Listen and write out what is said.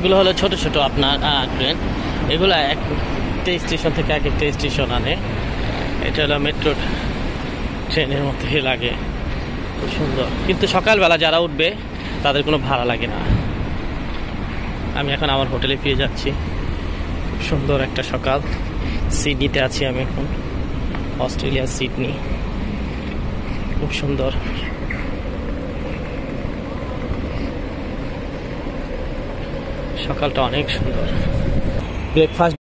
এগুলো হলো ছোট ছোট আপনার ট্রেন। এগুলো একটা স্টেশন থেকে এক একটা স্টেশন আনে। এটা হলো মেট্রো ট্রেনের মধ্যেই লাগে, খুব সুন্দর। কিন্তু সকালবেলা যারা উঠবে তাদের কোনো ভাড়া লাগে না। আমি এখন আমার হোটেলে ফিরে যাচ্ছি। খুব সুন্দর একটা সকাল। সিডনিতে আছি আমি এখন, অস্ট্রেলিয়ার সিডনি। খুব সুন্দর। সকালটা অনেক সুন্দর। ব্রেকফাস্ট